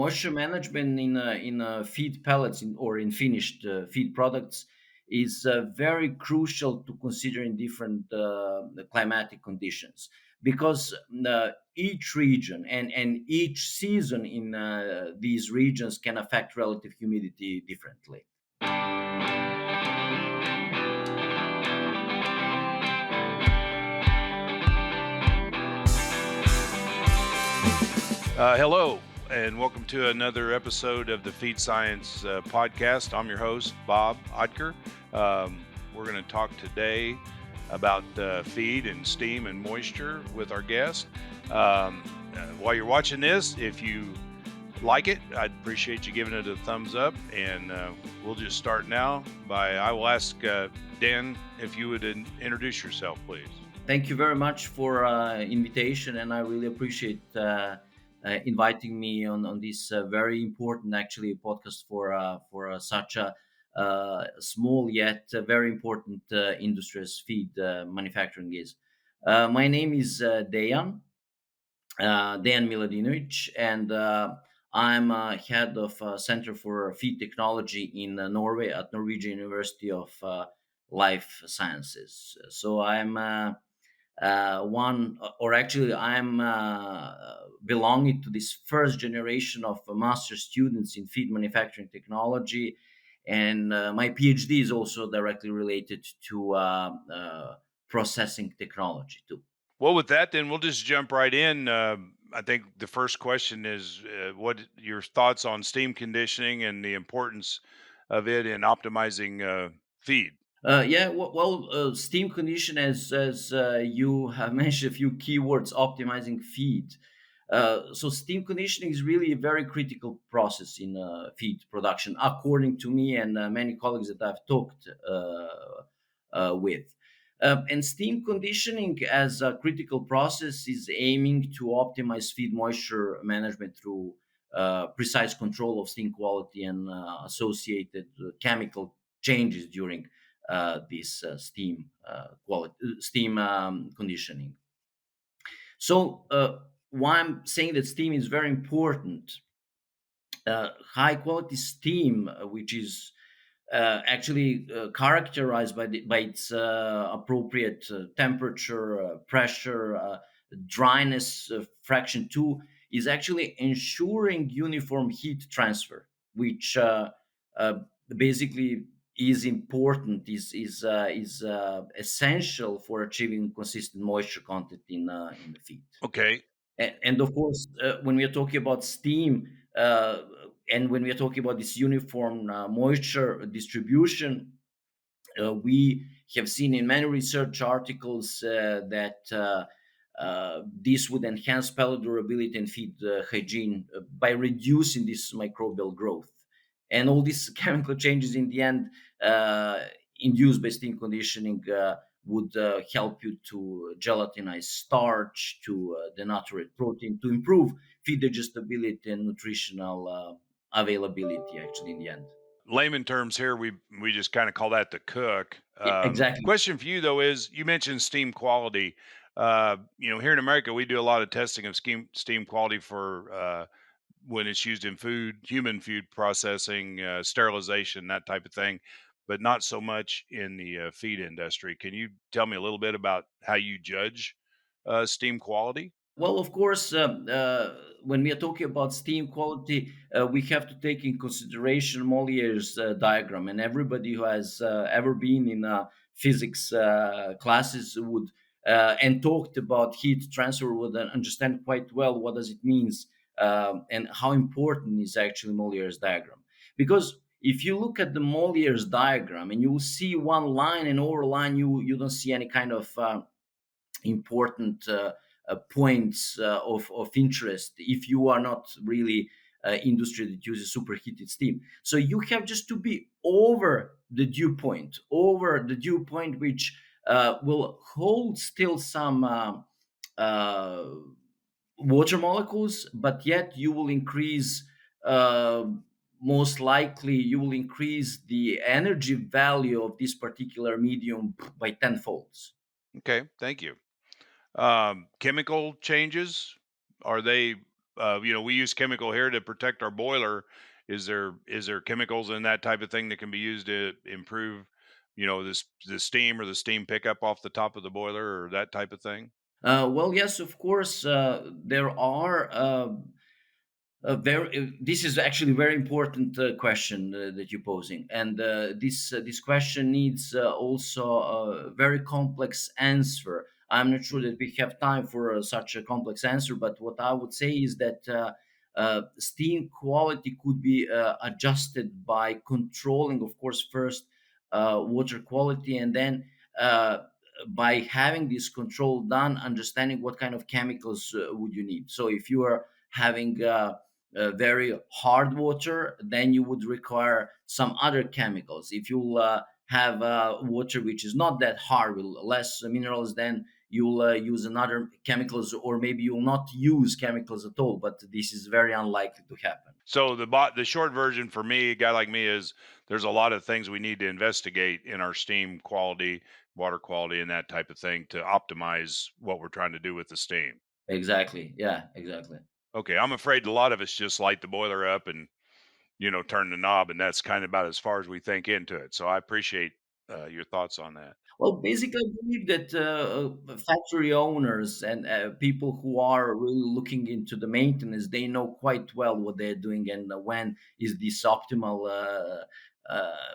moisture management in feed pellets or in finished feed products is very crucial to consider in different climatic conditions because each region and each season in these regions can affect relative humidity differently. Hello, and welcome to another episode of the Feed Science podcast. I'm your host, Bob Odker. We're going to talk today about feed and steam and moisture with our guest. While you're watching this, if you like it, I'd appreciate you giving it a thumbs up, and we'll just start now I will ask Dan if you would introduce yourself, please. Thank you very much for invitation, and I really appreciate inviting me on this very important, actually, podcast for such a small yet very important industry as feed manufacturing is. My name is Dejan Miladinovic, and I'm head of Center for Feed Technology in Norway at Norwegian University of Life Sciences. So I'm one, or actually, I'm belonging to this first generation of master students in feed manufacturing technology, and my PhD is also directly related to processing technology too. Well, with that, then we'll just jump right in. I think the first question is what your thoughts on steam conditioning and the importance of it in optimizing feed. Yeah, steam condition, as you have mentioned a few keywords, optimizing feed. So steam conditioning is really a very critical process in feed production, according to me and many colleagues that I've talked with. And steam conditioning as a critical process is aiming to optimize feed moisture management through precise control of steam quality and associated chemical changes during this steam conditioning. So why I'm saying that steam is very important. High quality steam, which is actually characterized by its appropriate temperature, pressure, dryness fraction 2, is actually ensuring uniform heat transfer, which uh, basically is important, is essential for achieving consistent moisture content in the feed. Okay. And of course, when we are talking about steam, and when we are talking about this uniform moisture distribution, we have seen in many research articles that this would enhance pellet durability and feed hygiene by reducing this microbial growth. And all these chemical changes in the end, induced by steam conditioning, would help you to gelatinize starch, to denaturate protein, to improve feed digestibility and nutritional availability, actually, in the end. Layman terms here, we just kind of call that the cook. Exactly. Question for you though is you mentioned steam quality. Here in America, we do a lot of testing of steam quality for when it's used in food, human food processing, sterilization, that type of thing, but not so much in the feed industry. Can you tell me a little bit about how you judge steam quality? Well, of course, when we are talking about steam quality, we have to take in consideration Moliere's diagram, and everybody who has ever been in physics classes would and talked about heat transfer would understand quite well what does it means, and how important is actually Moliere's diagram. Because if you look at the Moliere's diagram and you will see one line, and over line you don't see any kind of important points of interest if you are not really industry that uses superheated steam. So you have just to be over the dew point, which will hold still some uh, water molecules, but yet you will increase. Most likely, you will increase the energy value of this particular medium by tenfolds. Okay, thank you. Chemical changes, are they? We use chemical here to protect our boiler. Is there chemicals in that type of thing that can be used to improve, this the steam or the steam pickup off the top of the boiler or that type of thing? Well, yes, of course, there are. This is actually a very important question that you're posing, and this question needs also a very complex answer. I'm not sure that we have time for such a complex answer, but what I would say is that steam quality could be adjusted by controlling, of course, first water quality, and then uh, by having this control done, understanding what kind of chemicals would you need. So if you are having very hard water, then you would require some other chemicals. If you have water which is not that hard with less minerals, then you'll use another chemicals, or maybe you'll not use chemicals at all. But this is very unlikely to happen. So the short version for me, a guy like me, is there's a lot of things we need to investigate in our steam quality, water quality, and that type of thing to optimize what we're trying to do with the steam. Exactly. Yeah. Exactly. Okay, I'm afraid a lot of us just light the boiler up and turn the knob, and that's kind of about as far as we think into it. So I appreciate your thoughts on that. Well, basically, I believe that factory owners and people who are really looking into the maintenance, they know quite well what they're doing and when is this optimal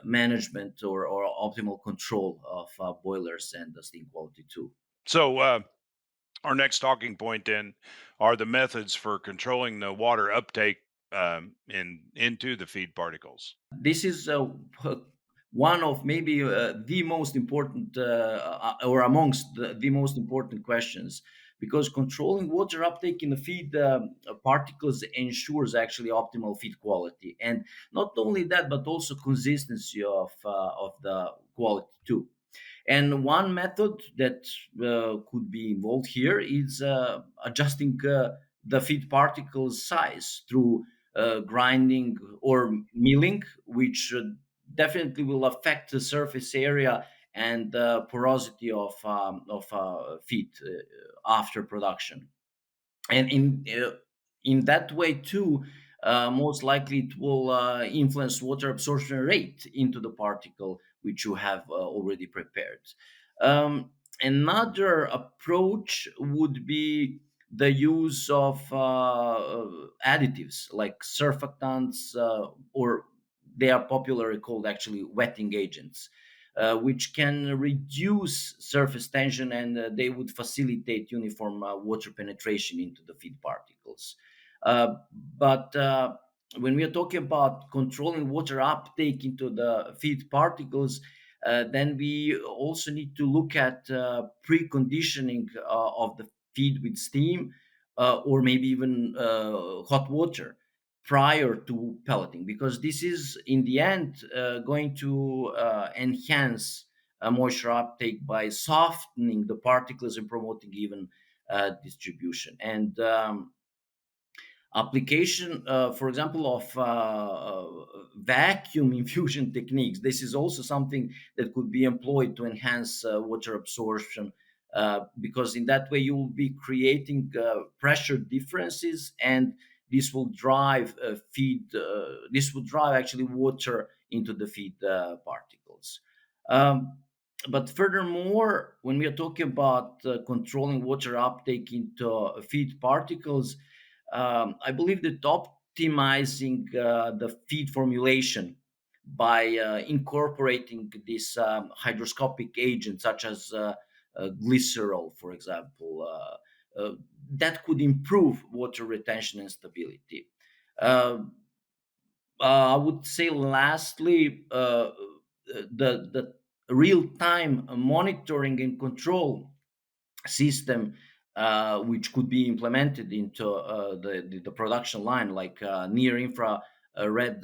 management or optimal control of boilers and the steam quality too. So our next talking point then are the methods for controlling the water uptake into the feed particles. This is one of maybe the most important or amongst the most important questions, because controlling water uptake in the feed particles ensures actually optimal feed quality, and not only that but also consistency of the quality too. And one method that could be involved here is adjusting the feed particles size through grinding or milling, which definitely will affect the surface area and porosity of feed after production. And in that way too, most likely it will influence water absorption rate into the particle which you have already prepared. Another approach would be the use of additives like surfactants, or they are popularly called actually wetting agents, which can reduce surface tension, and they would facilitate uniform water penetration into the feed particles. But when we are talking about controlling water uptake into the feed particles, then we also need to look at preconditioning of the feed with steam, or maybe even hot water prior to pelleting, because this is in the end going to enhance moisture uptake by softening the particles and promoting even distribution. And application, for example, of vacuum infusion techniques. This is also something that could be employed to enhance water absorption, because in that way you will be creating pressure differences, and this will drive feed. This will drive actually water into the feed particles. Um, but furthermore, when we are talking about controlling water uptake into feed particles, I believe that optimizing the feed formulation by incorporating this hydroscopic agent, such as glycerol, for example, that could improve water retention and stability. Uh, I would say, lastly, the real time monitoring and control system, which could be implemented into the production line, like near infra red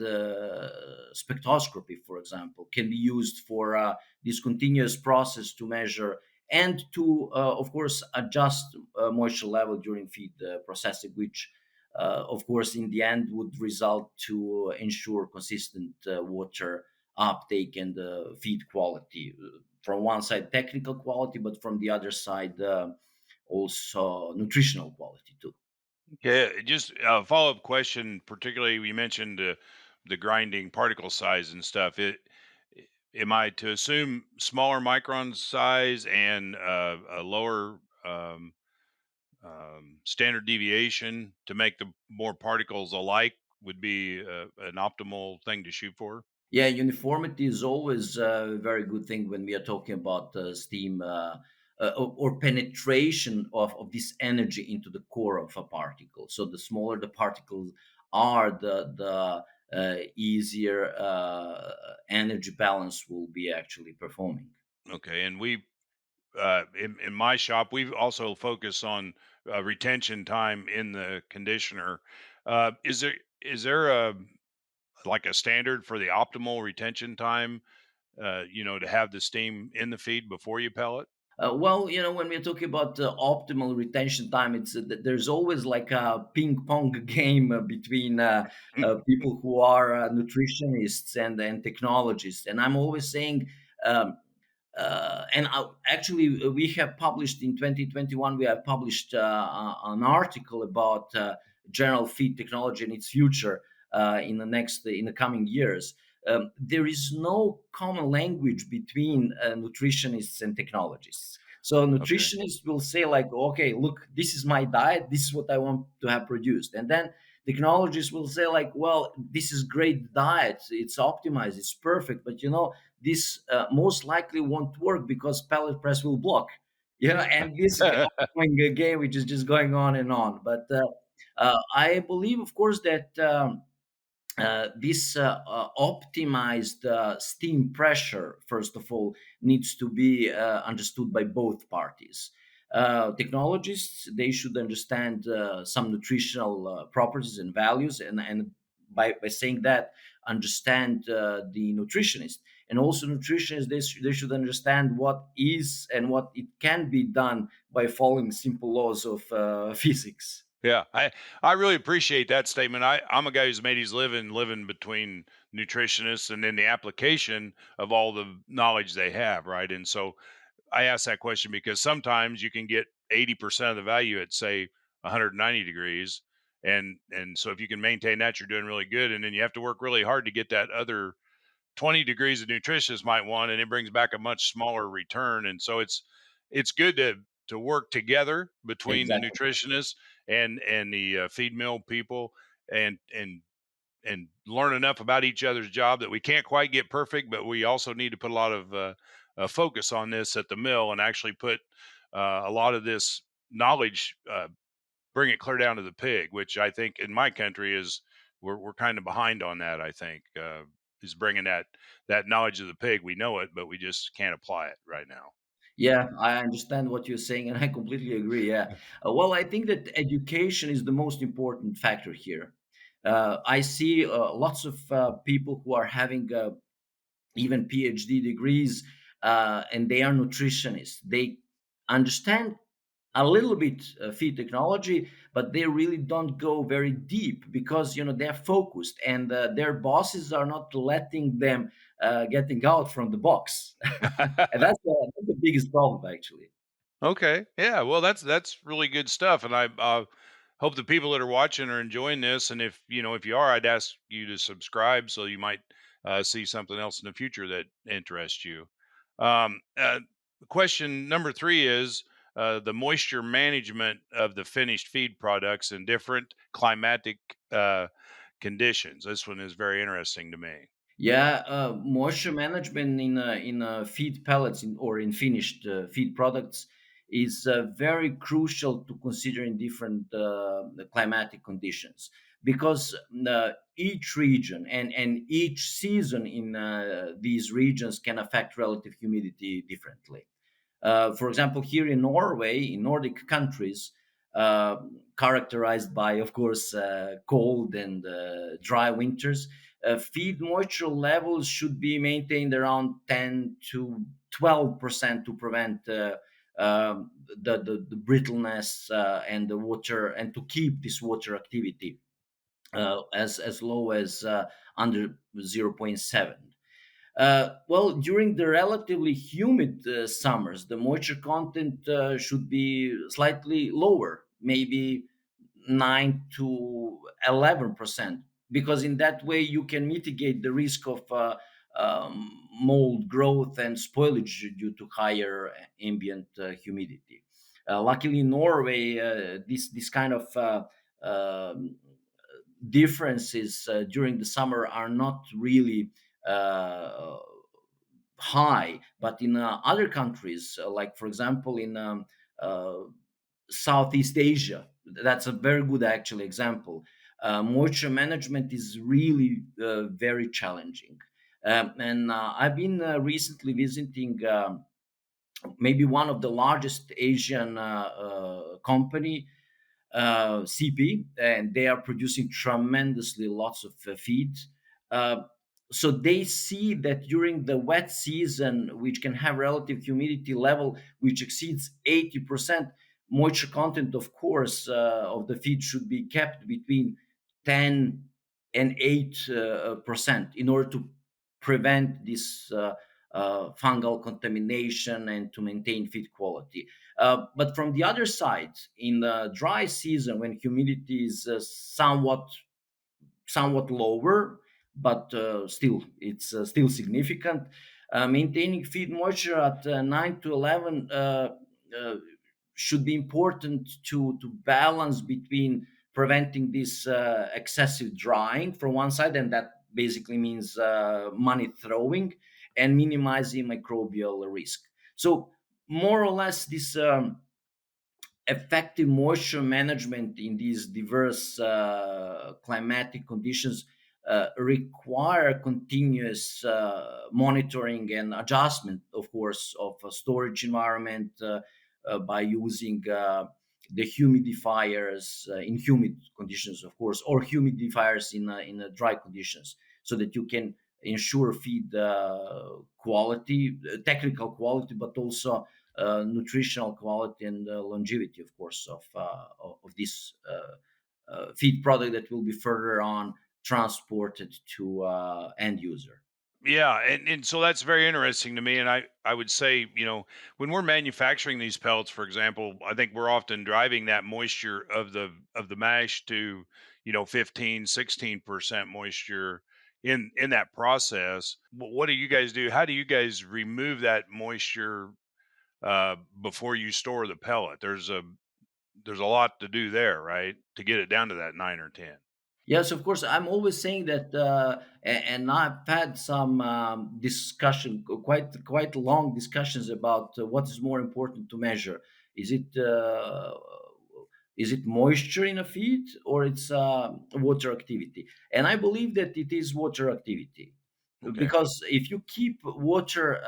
spectroscopy, for example, can be used for this continuous process to measure and to, of course, adjust moisture level during feed processing, which of course in the end would result to ensure consistent water uptake and feed quality. From one side technical quality, but from the other side also nutritional quality too. Yeah, just a follow-up question, particularly you mentioned the grinding particle size and stuff. Am I to assume smaller micron size and a lower standard deviation to make the more particles alike would be an optimal thing to shoot for? Yeah, uniformity is always a very good thing when we are talking about steam or penetration of this energy into the core of a particle. So the smaller the particles are, the easier energy balance will be actually performing. Okay, and in my shop, we also focus on retention time in the conditioner. Is there a like a standard for the optimal retention time? To have the steam in the feed before you pellet. Well, when we're talking about optimal retention time, there's always like a ping pong game between people who are nutritionists and technologists, and I'm always saying. Actually, we have published in 2021. We have published an article about general feed technology and its future in the coming years. There is no common language between nutritionists and technologists. So Okay. nutritionists will say like, okay, look, this is my diet, this is what I want to have produced, and then technologists will say like, well, this is great diet, it's optimized, it's perfect, but this most likely won't work because pellet press will block. And this ongoing game which is just going on and on. But I believe, of course, that this optimized steam pressure, first of all, needs to be understood by both parties. Technologists, they should understand some nutritional properties and values, and by saying that, understand the nutritionist. And also nutritionists, they should understand what is and what it can be done by following simple laws of physics. Yeah, I really appreciate that statement. I'm a guy who's made his living between nutritionists and then the application of all the knowledge they have, right? And so I ask that question because sometimes you can get 80% of the value at say 190 degrees, and so if you can maintain that, you're doing really good. And then you have to work really hard to get that other 20 degrees a nutritionists might want, and it brings back a much smaller return. And so it's good to work together between the Exactly. nutritionists and the feed mill people, and learn enough about each other's job that we can't quite get perfect, but we also need to put a lot of focus on this at the mill and actually put a lot of this knowledge, bring it clear down to the pig, which I think in my country is we're kind of behind on that. I think is bringing that knowledge of the pig. We know it, but we just can't apply it right now. Yeah, I understand what you're saying, and I completely agree. Yeah. Well, I think that education is the most important factor here. I see lots of people who are having even PhD degrees, and they are nutritionists. They understand a little bit feed technology, but they really don't go very deep because they're focused, and their bosses are not letting them getting out from the box, and that's the biggest problem actually. Okay. Yeah. Well, that's really good stuff, and I hope the people that are watching are enjoying this. And if you are, I'd ask you to subscribe so you might see something else in the future that interests you. Um, uh, Question number three is the moisture management of the finished feed products in different climatic conditions. This one is very interesting to me. Yeah, moisture management in feed pellets or in finished feed products is very crucial to consider in different climatic conditions, because each region and each season in these regions can affect relative humidity differently. For example, here in Norway, in Nordic countries, uh, characterized by, of course, cold and dry winters, feed moisture levels should be maintained around 10 to 12% to prevent the brittleness and the water, and to keep this water activity as low as under zero point 0.7. Well, during the relatively humid summers, the moisture content should be slightly lower, maybe 9 to 11%, because in that way you can mitigate the risk of mold growth and spoilage due to higher ambient humidity. Luckily, in Norway, this kind of um differences during the summer are not really uh, high, but in other countries, like for example in uh, Southeast Asia, that's a very good actual example. Moisture management is really very challenging. And I've been recently visiting maybe one of the largest Asian company, CP, and they are producing tremendously lots of feed. Uh, so they see that during the wet season, which can have relative humidity level which exceeds 80%, moisture content, of course, of the feed should be kept between 10 and 8% in order to prevent this fungal contamination and to maintain feed quality. But from the other side, in the dry season, when humidity is somewhat lower, but still it's still significant. Maintaining feed moisture at 9 to 11 uh, should be important to balance between preventing this excessive drying from one side, and that basically means money throwing, and minimizing microbial risk. So more or less this effective moisture management in these diverse climatic conditions require continuous monitoring and adjustment, of course, of a storage environment by using the humidifiers in humid conditions, of course, or humidifiers in dry conditions, so that you can ensure feed quality, technical quality, but also nutritional quality and longevity, of course, of this feed product that will be further on transported to end user. Yeah, and so that's very interesting to me, and I would say, when we're manufacturing these pellets, for example, I think we're often driving that moisture of the mash to, 15, 16% moisture in that process. What do you guys do? How do you guys remove that moisture before you store the pellet? There's a lot to do there, right? To get it down to that 9 or 10. Yes, of course. I'm always saying that, and I've had some discussion, quite long discussions about what is more important to measure. Is it moisture in a feed, or it's water activity? And I believe that it is water activity, Okay. because if you keep water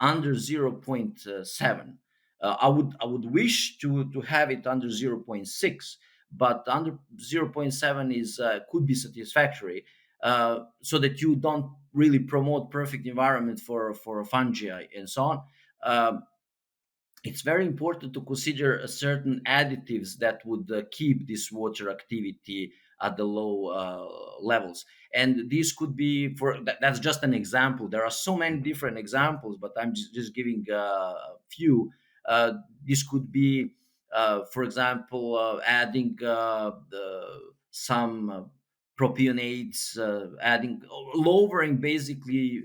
under 0.7, I would wish to have it under 0.6, but under zero point 0.7 is could be satisfactory, so that you don't really promote perfect environment for fungi and so on. It's very important to consider certain additives that would keep this water activity at the low levels, and this could be that's just an example. There are so many Mhm. different examples, but I'm just giving a few. This could be, for example, adding some propionates, adding lowering, basically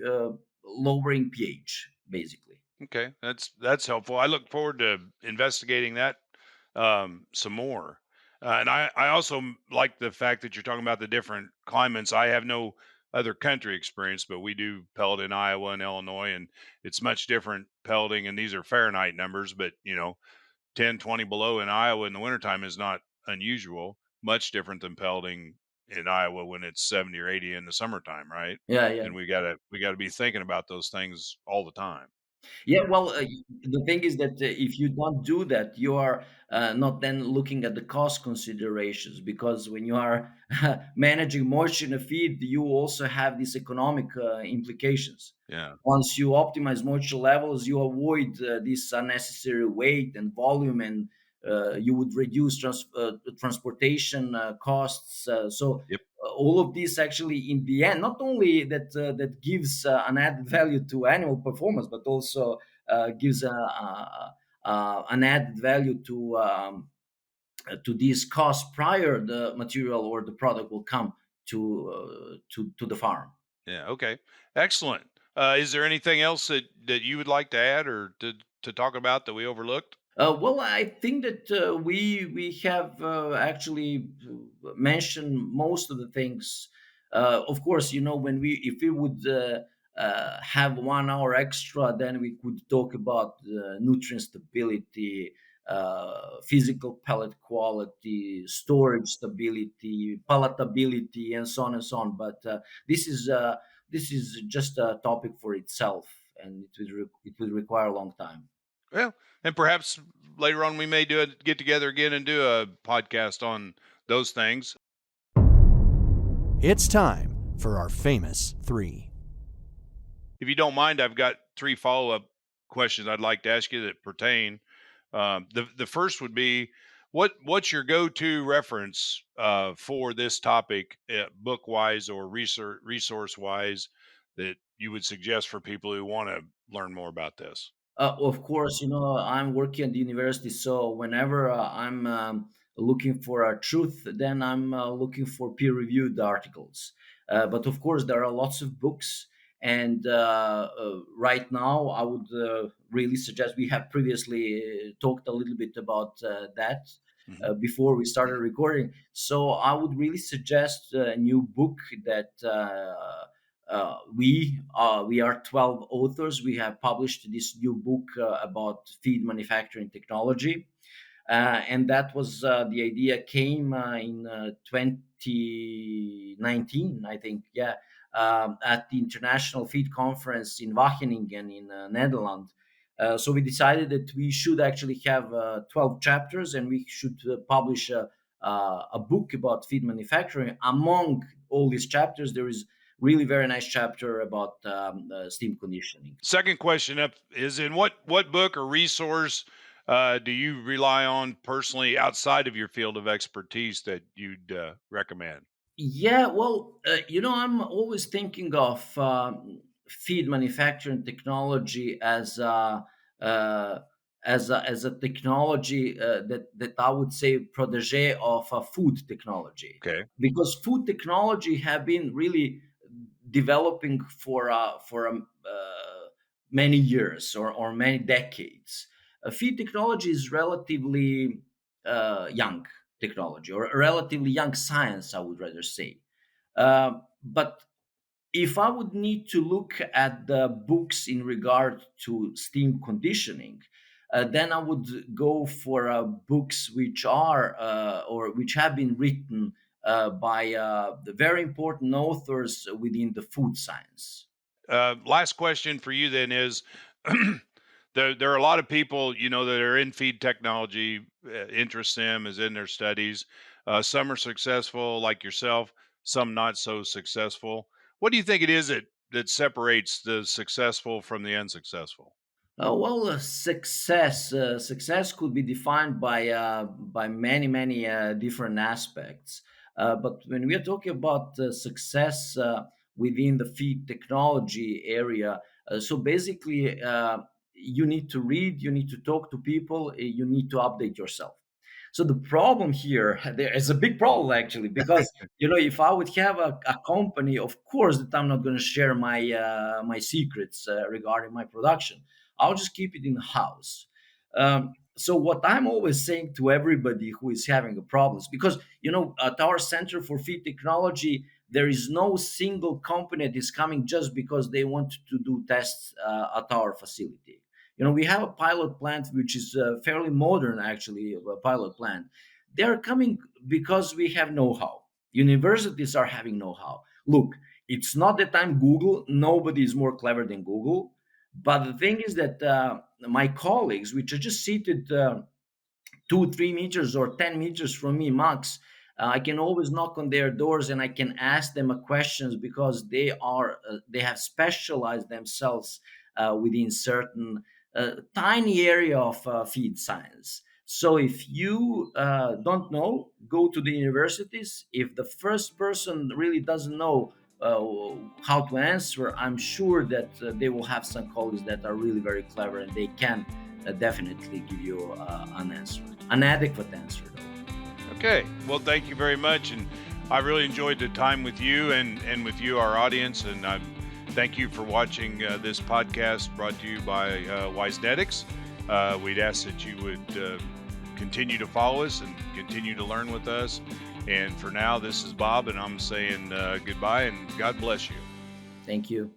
lowering pH, basically. Okay, that's helpful. I look forward to investigating that some more. And I also like the fact that you're talking about the different climates. I have no other country experience, but we do pellet in Iowa and Illinois, and it's much different pelleting. And these are Fahrenheit numbers, but 10, 20 below in Iowa in the wintertime is not unusual. Much different than pelleting in Iowa when it's 70 or 80 in the summertime, right? Yeah, yeah. And we gotta be thinking about those things all the time. Yeah, well, the thing is that if you don't do that, you are not then looking at the cost considerations, because when you are managing moisture in a feed, you also have these economic implications. Yeah. Once you optimize moisture levels, you avoid this unnecessary weight and volume, and you would reduce transportation costs. Yep. All of this actually, in the end, not only that gives an added value to animal performance, but also gives an added value to to these costs prior the material or the product will come to the farm. Yeah. Okay. Excellent. Is there anything else that you would like to add or to talk about that we overlooked? Well, I think that we have actually mentioned most of the things. Of course, when we if we would have 1 hour extra, then we could talk about nutrient stability, physical pellet quality, storage stability, palatability, and so on and so on. But this is uh, this is just a topic for itself, and it will require a long time. Well, and perhaps later on we may get together again and do a podcast on those things. It's time for our famous three. If you don't mind, I've got three follow-up questions I'd like to ask you that pertain. The first would be, what's your go-to reference for this topic, book wise or resource wise, that you would suggest for people who want to learn more about this? Of course, I'm working at the university, so whenever I'm looking for a truth, then I'm looking for peer-reviewed articles. But of course, there are lots of books, and right now, I would really suggest. We have previously talked a little bit about that Hmm. before we started recording. So I would really suggest a new book that. We are 12 authors. We have published this new book about feed manufacturing technology, and that was the idea came in 2019, I think. Yeah, at the International Feed Conference in Wageningen in Netherlands. So we decided that we should actually have 12 chapters, and we should publish a book about feed manufacturing. Among all these chapters, there is really very nice chapter about steam conditioning. Second question up is, in what book or resource do you rely on personally outside of your field of expertise that you'd recommend? Yeah, well, I'm always thinking of feed manufacturing technology uh, as a technology that I would say protege of food technology, Okay. because food technology have been really developing for many years or many decades. Feed technology is relatively young technology, or a relatively young science, I would rather say. But if I would need to look at the books in regard to steam conditioning, then I would go for books which are or which have been written by the very important authors within the food science. Last question for you then is, there are a lot of people, that are in feed technology, interest them is in their studies. Some are successful like yourself, some not so successful. What do you think it is that separates the successful from the unsuccessful? Success could be defined by many many different aspects. But when we are talking about success within the feed technology area, so basically you need to read, you need to talk to people, you need to update yourself. So the problem here, there is a big problem actually, because if I would have a company, of course that I'm not going to share my secrets regarding my production. I'll just keep it in the house. So what I'm always saying to everybody who is having a problems, because at our Center for Feed Technology, there is no single company that is coming just because they want to do tests at our facility. We have a pilot plant which is fairly modern, actually, a pilot plant. They're coming because we have know-how. Universities are having know-how. Look, it's not that I'm Google. Nobody is more clever than Google. But the thing is that my colleagues, which are just seated 2 3 meters or 10 meters from me max, I can always knock on their doors and I can ask them a questions, because they have specialized themselves within certain tiny area of feed science. So if you don't know, go to the universities. If the first person really doesn't know how to answer, I'm sure that they will have some colleagues that are really very clever, and they can definitely give you an answer, an adequate answer, though. Okay. Well, thank you very much. And I really enjoyed the time with you and with you, our audience. And thank you for watching this podcast brought to you by Wisenetics. We'd ask that you would continue to follow us and continue to learn with us. And for now, this is Bob, and I'm saying goodbye and God bless you. Thank you.